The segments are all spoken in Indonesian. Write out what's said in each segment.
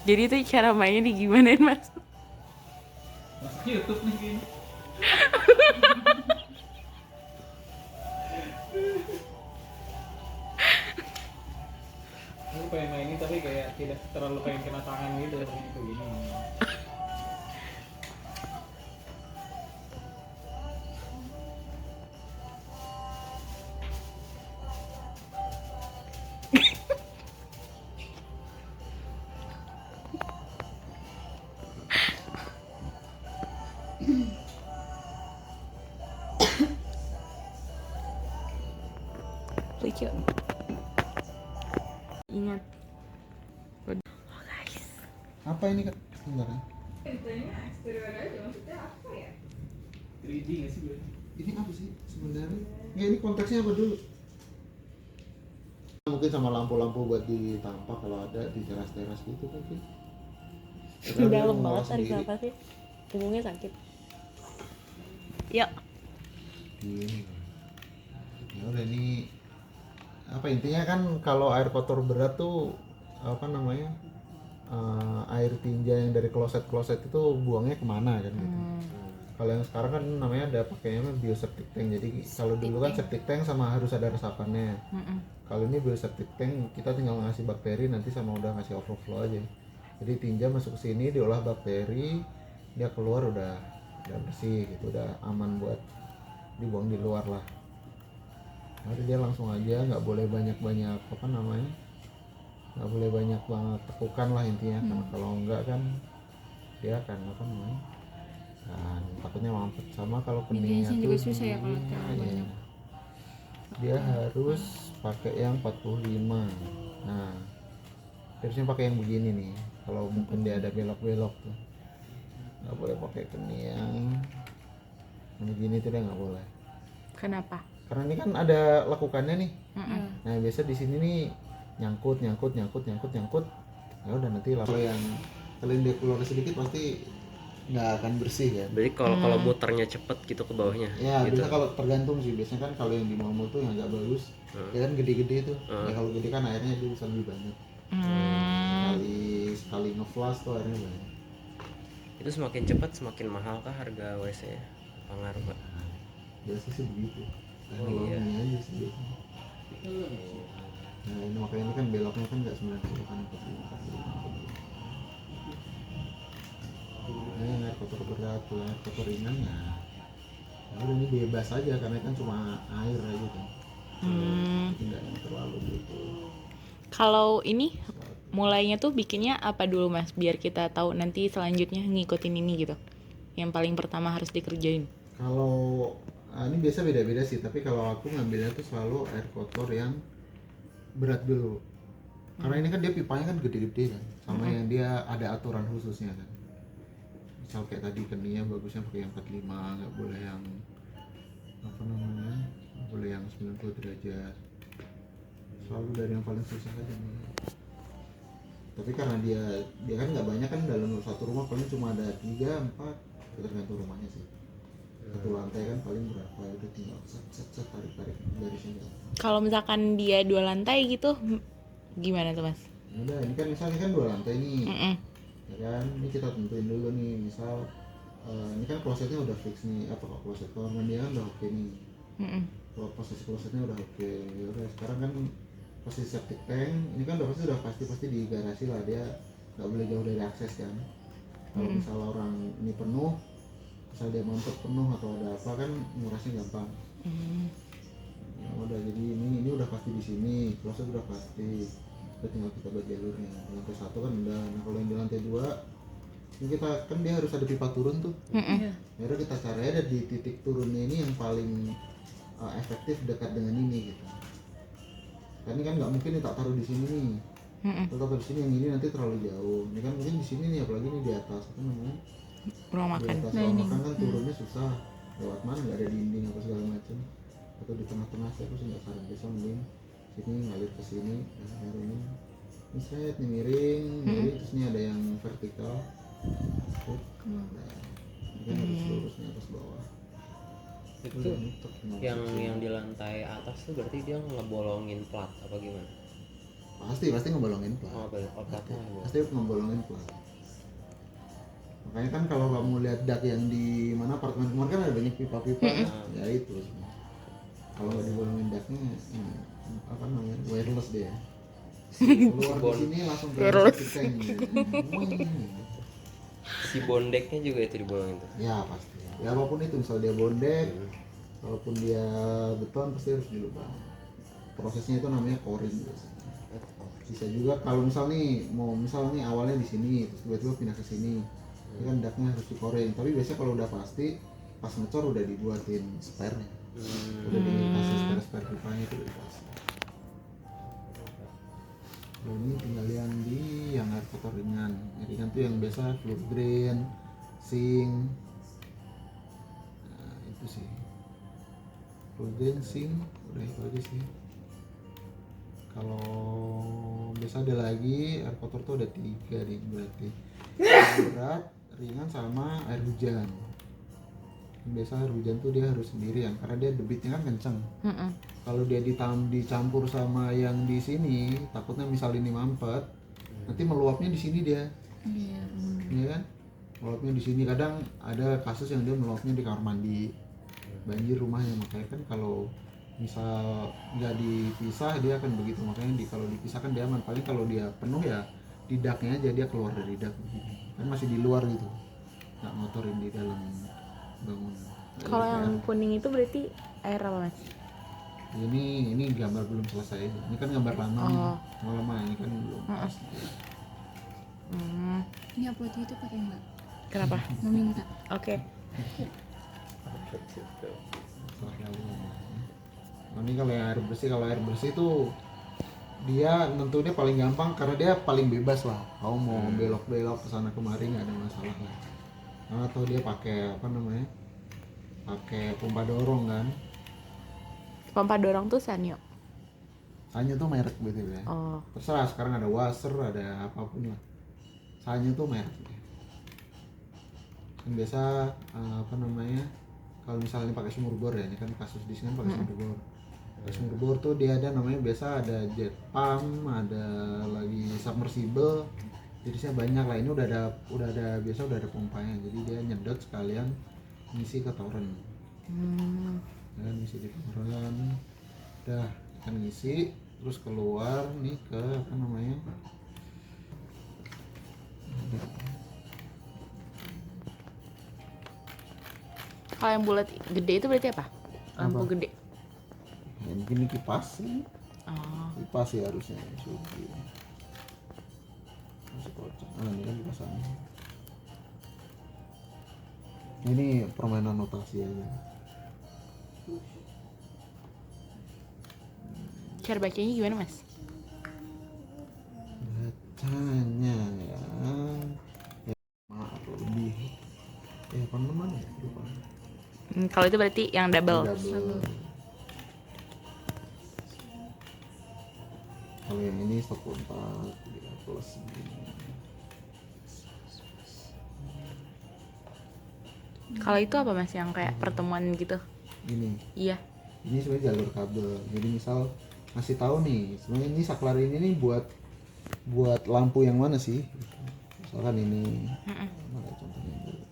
Jadi tuh cara mainnya di gimanain mas? Masuk YouTube nih gini. Aku pengen main ini tapi kayak tidak terlalu pengen kena tangan gitu itu gini. Lucu. Ingat. Oh guys. Apa ini kak sebenarnya? 3D nggak sih gue? Ini apa sih sebenarnya? Ya ini konteksnya apa dulu? Mungkin sama lampu-lampu buat ditampak kalau ada di teras-teras gitu kan sih. Dalam banget tarik nafas sih. Punggungnya sakit. Yuk. Gini. Ya udah ini apa intinya kan kalau air kotor berat tuh apa namanya air tinja yang dari kloset itu buangnya kemana kan gitu. Kalau yang sekarang kan namanya ada pakainya bioseptic tank. Jadi kalau dulu kan septic tank sama harus ada resapannya. Kalau ini bioseptic tank kita tinggal ngasih bakteri nanti sama udah ngasih overflow aja. Jadi tinja masuk ke sini diolah bakteri, dia keluar udah bersih gitu, udah aman buat dibuang di luar lah. Nanti dia langsung aja, nggak boleh banyak-banyak apa namanya, nggak boleh banyak banget tekukan lah intinya, karena kalau enggak kan dia akan apa namanya, kan takutnya mampet. Sama kalau keningnya tuh susah ya kalau terlalu iya, banyak. dia harus pakai yang 45. Nah harusnya pakai yang begini nih, kalau mungkin dia ada belok-belok tuh nggak boleh pakai kening yang begini tuh dia nggak boleh. Kenapa? Karena ini kan ada lekukannya nih. Nah biasa di sini nih nyangkut. Ya udah nanti kalau yang kalian dia keluar sedikit pasti nggak akan bersih kan. Berarti kalau muternya cepet gitu ke bawahnya. Ya gitu. biasanya kalau tergantung sih, biasanya kan kalau yang di mamul tuh yang agak bagus, ya kan gede-gede tuh. Ya kalau gede kan airnya dia bisa lebih banyak. Sekali ngeflash tuh airnya banyak. Itu semakin cepat semakin mahal kah harga WC? Pengaruh Pak? Biasa sih begitu. Oh iya. Aja sih biasanya. Nah ini makanya ini kan beloknya kan nggak 90 kan 45. Ini air kotor berat, air kotor ringan ya. Nah, udah ini bebas aja karena kan cuma air aja kan. Tidak yang terlalu gitu. Kalau ini mulainya tuh bikinnya apa dulu mas? Biar kita tahu nanti selanjutnya ngikutin ini gitu. Yang paling pertama harus dikerjain. Kalau ini biasa beda-beda sih, tapi kalau aku ngambilnya tuh selalu air kotor yang berat dulu. Karena ini kan dia pipanya kan gede-gede kan, sama yang dia ada aturan khususnya kan. Misal kayak tadi keningnya bagusnya pakai yang 45, nggak boleh yang apa namanya, nggak boleh yang 90 derajat. Selalu dari yang paling susah aja nih. Tapi karena dia kan nggak banyak kan, dalam satu rumah paling cuma ada 3, 4, tergantung rumahnya sih. Satu lantai kan paling berapa, udah tinggal set tarik dari sini. Kalau misalkan dia 2 lantai gitu, gimana tuh mas? Udah ini kan misalnya kan 2 lantai nih, ya kan ini kita tentuin dulu nih, misal ini kan klosetnya udah fix nih, apa kok kloset kamar mandi kan udah oke nih. Kalau posisi klosetnya udah oke, ya udah sekarang kan posisi septic tank ini kan udah pasti di garasi lah, dia nggak boleh jauh dari akses kan. Kalau misalnya orang ini penuh, misal dia mampet penuh atau ada apa kan ngurasnya gampang. Ya udah jadi ini udah pasti di sini, kloset udah pasti, udah tinggal kita buat jalurnya. Lantai 1 kan udah. Nah kalau yang di lantai 2 ini kita kan dia harus ada pipa turun tuh. Ya udah kita cari aja di titik turunnya ini yang paling efektif dekat dengan ini gitu. Kan ini kan nggak mungkin nih tak taruh di sini nih. Kita taruh di sini, yang ini nanti terlalu jauh. Ini kan mungkin di sini nih, apalagi nih di atas apa namanya? Ruang makan. Di atas ruang makan kan turunnya susah. Lewat mana, nggak ada dinding apa segala macam. Atau di tengah-tengah sih aku sih nggak saran, biasa mending sini ngalir ke sini, ini set nih miring, terus ini ada yang vertikal. Nah, ini kan harus lurusnya atas bawah. Itu yang di lantai atas tuh berarti dia ngebolongin plat apa gimana? pasti ngebolongin plat. Oh, platnya ada. Pasti ngebolongin plat. Makanya kan kalau kamu lihat dak yang di mana apartemen kemarin kan ada banyak pipa-pipa kan? Ya itu. Kalau nggak dibolongin daknya, apa namanya, wireless dia. Keluar di sini langsung ke tank. Si bondeknya juga itu dibolongin tuh. Ya pasti. Ya apapun itu, misal dia bondek, walaupun dia beton pasti harus dilubang. Prosesnya itu namanya coring biasanya. Bisa juga kalau misal nih awalnya di sini terus tiba-tiba pindah ke sini, ini kan daknya harus dikoring. Tapi biasanya kalau udah pasti pas ngecor udah dibuatin spare-nya, udah dikasih spare pipanya itu udah dikasih. Nah, ini tinggal yang air kotor ringan. Ringan tuh yang biasa floor drain, sink. Nah, itu sih. Floor drain, sink, udah itu aja sih. Kalau biasa ada lagi air kotor tuh ada 3 nih berarti. Berat, ringan sama air hujan. Biasa air hujan tuh dia harus sendirian karena dia debitnya kan kenceng. Kalau dia dicampur sama yang di sini, takutnya misal ini mampet, nanti meluapnya di sini dia. Iya kan? Meluapnya di sini. Kadang ada kasus yang dia meluapnya di kamar mandi, banjir rumahnya. Makanya kan kalau misal nggak dipisah dia akan begitu. Makanya kalau dipisah kan dia aman. Paling kalau dia penuh ya di daknya aja, dia keluar dari dak begini. Kan masih di luar gitu, nggak ngotorin di dalam bangunan. Kalau yang kuning itu berarti air apa mas? Ini gambar belum selesai. Ini kan gambar lama nih. Lama ini kan belum pas. Ini upload YouTube pakai enggak? Kenapa? Meminta. Oke. Nah, ini kalau air bersih tuh dia nentunya paling gampang karena dia paling bebas lah. Kamu mau belok-belok ke sana kemari nggak ada masalah lah. Atau dia pakai apa namanya? Pakai pompa dorong kan. Pompa dorong tuh Sanyo. Sanyo tuh merek gitu ya. Terserah sekarang ada Wasser, ada apapun lah. Sanyo tuh merek. Kan biasa apa namanya? Kalau misalnya pakai sumur bor ya, ini kan kasus di sini kan pakai sumur bor. Pakai sumur bor tuh dia ada namanya biasa ada jet pump, ada lagi submersible. Jadi saya banyak lah, ini udah ada pompanya. Jadi dia nyedot sekalian ngisi ke toren. Dan ngisi di toren. Udah kan ngisi terus keluar nih ke apa namanya? Kalau yang bulat gede itu berarti apa? Lampu gede. Ya, mungkin ini kipas sih. Kipas sih harusnya Sugi. Masih kocak. Ini kan kipasannya. Ini permainan notasi aja. Cara bacanya gimana mas? Bacanya ya atau lebih apa namanya lupa. Kalau itu berarti yang double. Kalau yang ini stop kontak dia plus begini. Kalau itu apa mas yang kayak pertemuan gitu? Ini. Iya. Ini sebenarnya jalur kabel. Jadi misal ngasih tahu nih, sebenarnya ini saklar ini nih buat lampu yang mana sih? Misalkan ini. Mana contohnya dulu.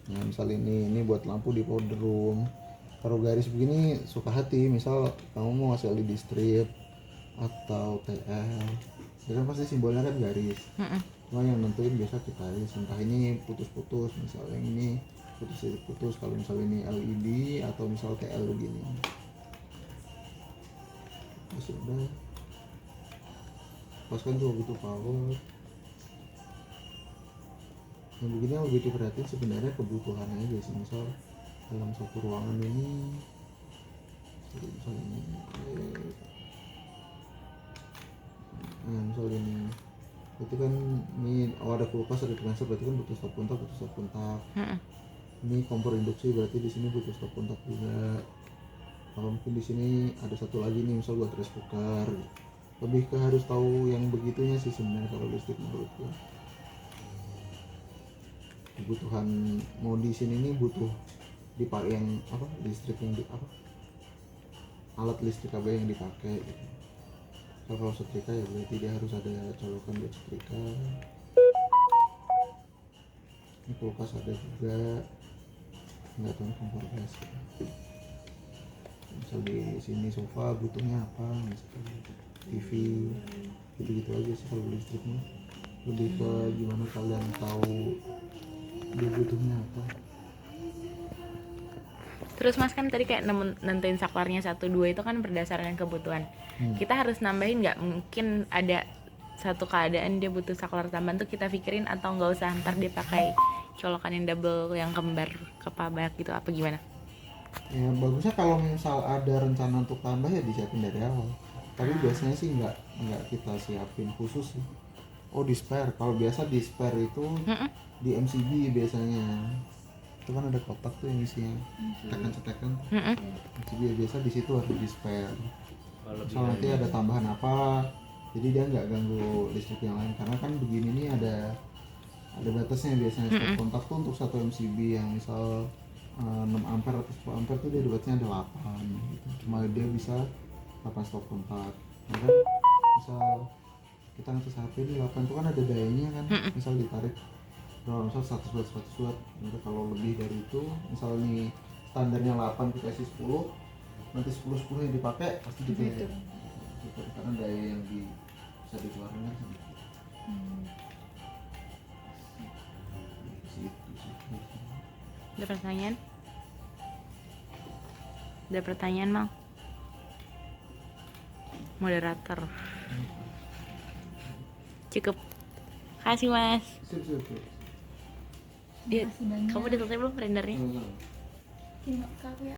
Nah, misal ini buat lampu di powder room. Taruh garis begini suka hati, misal kamu mau ngasih LED strip atau TL, itu kan pasti simbolnya kan garis. Cuma yang nentuin biasa kita aja, entah ini putus-putus, misalnya yang ini putus-putus, kalau misal ini LED atau misal TL begini. Ya sudah, pas kan juga butuh power. Yang begini yang lebih diperhatiin sebenarnya kebutuhannya aja sih. Misal dalam satu ruangan ini, misal ini, misal ini, itu kan ini ada kulkas, ada condenser, berarti kan butuh stop kontak. Ini kompor induksi, berarti di sini butuh stop kontak juga. Kalau mungkin di sini ada satu lagi nih, misal buat rice cooker. Lebih ke harus tahu yang begitunya sih sebenarnya kalau listrik menurutku. Kebutuhan mau di sini nih butuh dipakai yang apa, listrik yang alat listrik apa yang dipakai gitu. Kalau setrika ya berarti dia harus ada colokan buat setrika. Ini kulkas ada juga, nggak tahu kompor gas. Misal di sini sofa butuhnya apa, misalnya TV, gitu-gitu aja sih kalau listrik mah. Lebih ke gimana kalian tahu dia butuhnya apa. Terus Mas kan tadi kayak nentuin saklarnya 1, 2 itu kan berdasarkan kebutuhan. Kita harus nambahin nggak? Mungkin ada satu keadaan dia butuh saklar tambahan tuh kita pikirin, atau nggak usah ntar dia pakai colokan yang double yang kembar banyak gitu, apa gimana? Ya bagusnya kalau misal ada rencana untuk tambah ya disiapin dari awal. Tapi biasanya sih nggak kita siapin khusus sih. Oh di spare, kalau biasa di spare itu di MCB biasanya. Itu kan ada kotak tuh yang isinya cetekan-cetekan. MCB ya, biasa di situ harus di spare. Misal nanti ada tambahan apa, jadi dia nggak ganggu listrik yang lain. Karena kan begini nih ada batasnya biasanya. Stop kontak tuh untuk satu MCB yang misal 6 ampere atau 10 ampere tuh dia debatnya ada 8 gitu. Cuma dia bisa 8 stop kontak. Maka misal kita ngetes HP ini 8 tuh kan ada dayanya kan, misal ditarik berapa, misal 100 watt. Nanti kalau lebih dari itu, misal nih standarnya 8 dikasih 10, nanti 10 yang dipakai pasti gitu. Karena daya yang bisa dikeluarkan kan sedikit. Ada pertanyaan? Ada pertanyaan, Mal? Moderator. Cukup. Kasih Mas. Sip. Dia, Makasih banyak. kamu udah selesai belum rendernya? Kirim ke aku ya.